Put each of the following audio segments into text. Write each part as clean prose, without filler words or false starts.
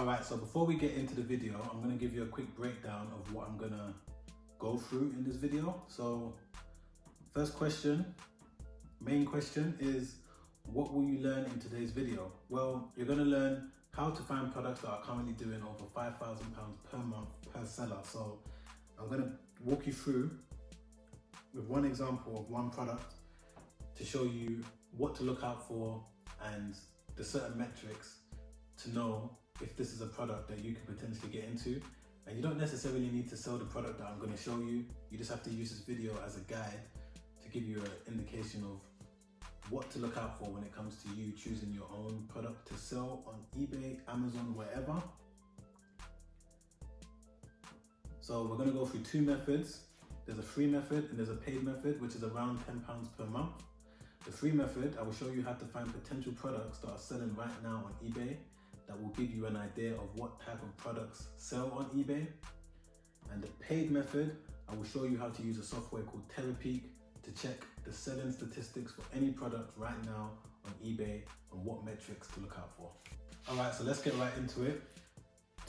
Alright, so before we get into the video, I'm going to give you a quick breakdown of what I'm going to go through in this video. So first question, main question is, what will you learn in today's video? Well, you're going to learn how to find products that are currently doing over £5,000 per month per seller. So I'm going to walk you through with one example of one product to show you what to look out for and the certain metrics to know if this is a product that you could potentially get into. And you don't necessarily need to sell the product that I'm going to show you. You just have to use this video as a guide to give you an indication of what to look out for when it comes to you choosing your own product to sell on eBay, Amazon, wherever. So we're going to go through two methods. There's a free method and there's a paid method, which is around £10 per month. The free method, I will show you how to find potential products that are selling right now on eBay that will give you an idea of what type of products sell on eBay. And the paid method, I will show you how to use a software called Terapeak to check the selling statistics for any product right now on eBay and what metrics to look out for. All right, so let's get right into it.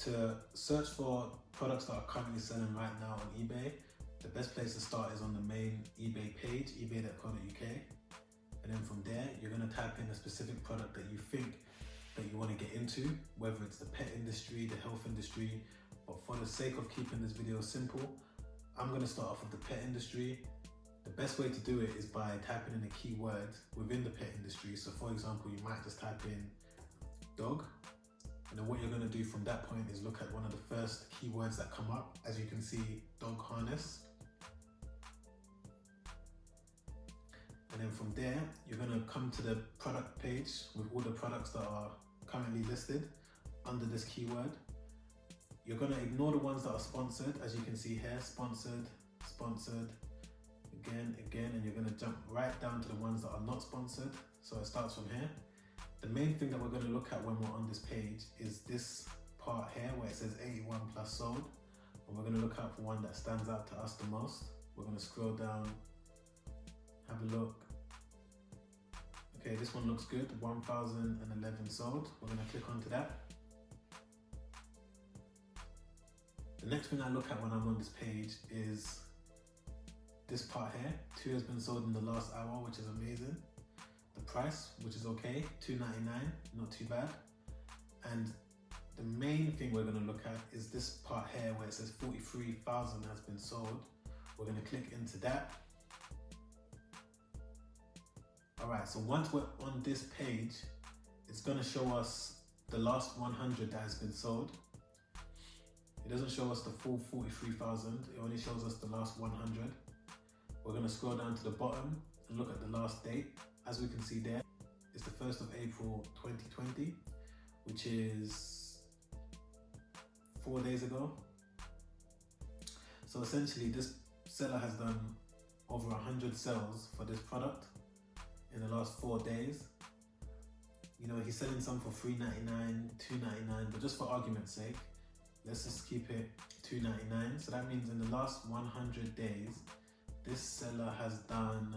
To search for products that are currently selling right now on eBay, the best place to start is on the main eBay page, ebay.co.uk. And then from there, you're gonna type in a specific product that you think that you wanna get into, whether it's the pet industry, the health industry, but for the sake of keeping this video simple, I'm gonna start off with the pet industry. The best way to do it is by typing in a keyword within the pet industry. So for example, you might just type in dog, and then what you're gonna do from that point is look at one of the first keywords that come up. As you can see, dog harness. And then from there, you're gonna come to the product page with all the products that are currently listed under this keyword. You're gonna ignore the ones that are sponsored, as you can see here, sponsored, sponsored, again, and you're gonna jump right down to the ones that are not sponsored. So it starts from here. The main thing that we're gonna look at when we're on this page is this part here where it says 81 plus sold. And we're gonna look out for one that stands out to us the most. We're gonna scroll down, have a look. Okay, this one looks good, 1,011 sold. We're gonna click onto that. The next thing I look at when I'm on this page is this part here. 2 has been sold in the last hour, which is amazing. The price, which is okay, $2.99, not too bad. And the main thing we're gonna look at is this part here where it says 43,000 has been sold. We're gonna click into that. All right, so once we're on this page, it's gonna show us the last 100 that has been sold. It doesn't show us the full 43,000, it only shows us the last 100. We're gonna scroll down to the bottom and look at the last date. As we can see there, it's the 1st of April 2020, which is 4 days ago. So essentially this seller has done over 100 sales for this product in the last 4 days. You know, he's selling some for $3.99, $2.99, but just for argument's sake, let's just keep it $2.99. So that means in the last 100 days, this seller has done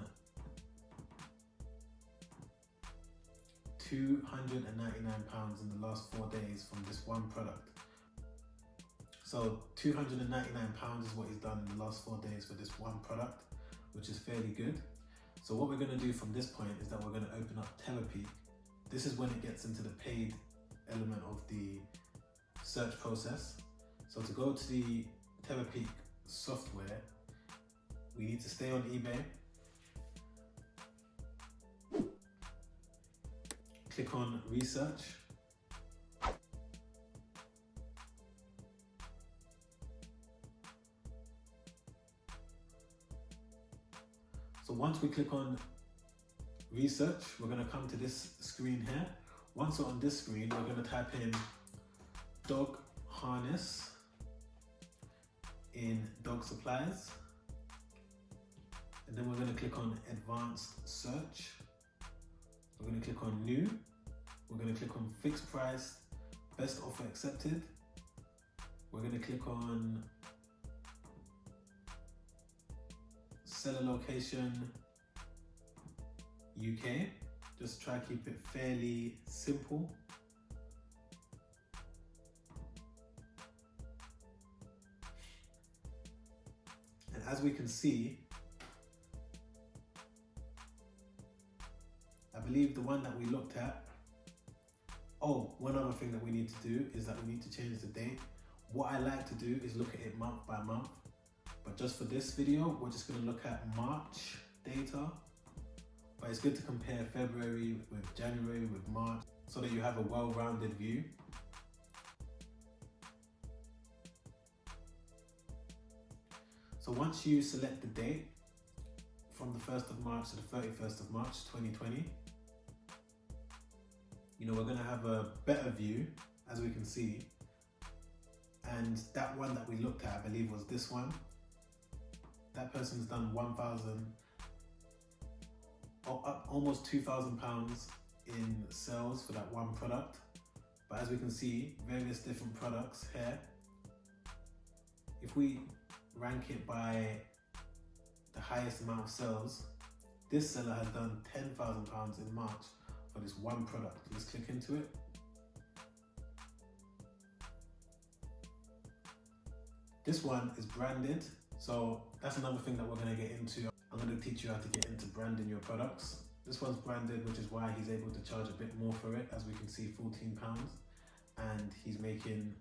£299 in the last 4 days from this one product. So £299 is what he's done in the last 4 days for this one product, which is fairly good. So what we're gonna do from this point is that we're gonna open up Terapeak. This is when it gets into the paid element of the search process. So to go to the Terapeak software, we need to stay on eBay. Click on research. So once we click on research, we're going to come to this screen here. Once we're on this screen, we're going to type in dog harness in dog supplies. And then we're going to click on advanced search. We're going to click on new. We're going to click on fixed price, best offer accepted. We're going to click on seller location UK. Just try to keep it fairly simple. as we can see, I believe the one that we looked at, oh, one other thing that we need to do is that we need to change the date. What I like to do is look at it month by month, but just for this video, we're just gonna look at March data. But it's good to compare February with January with March so that you have a well-rounded view. So once you select the date from the 1st of March to the 31st of March 2020, we're gonna have a better view, as we can see. And that one that we looked at, I believe was this one. That person's done 1,000, almost £2,000 in sales for that one product. But as we can see, various different products here. If we rank it by the highest amount of sales, this seller has done £10,000 in March for this one product. Let's click into it. This one is branded, so that's another thing that we're going to get into. I'm going to teach you how to get into branding your products. This one's branded, which is why he's able to charge a bit more for it. As we can see, £14, and he's making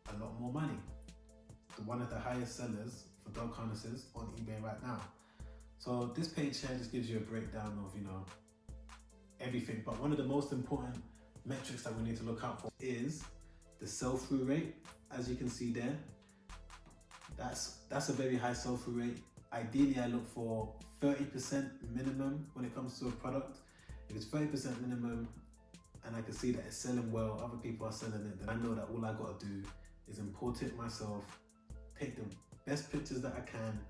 a lot more money. One of the highest sellers for dog harnesses on eBay right now. So this page here just gives you a breakdown of everything, but one of the most important metrics that we need to look out for is the sell-through rate. As you can see there, that's a very high sell-through rate. Ideally, I look for 30% minimum when it comes to a product. If it's 30% minimum and I can see that it's selling well, other people are selling it, then I know that all I gotta do is import it myself, take the best pictures that I can,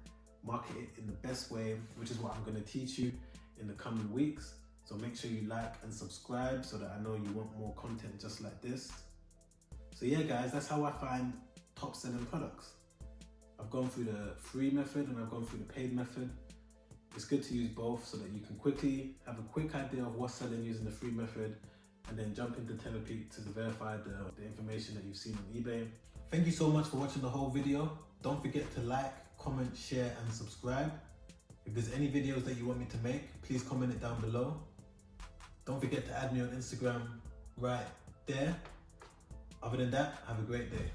market it in the best way, which is what I'm gonna teach you in the coming weeks. So make sure you like and subscribe so that I know you want more content just like this. So yeah guys, that's how I find top selling products. I've gone through the free method and I've gone through the paid method. It's good to use both so that you can quickly have a quick idea of what's selling using the free method, and then jump into Terapeak to verify the information that you've seen on eBay. Thank you so much for watching the whole video. Don't forget to like, comment, share and subscribe. If there's any videos that you want me to make, please comment it down below. Don't forget to add me on Instagram right there. Other than that, have a great day.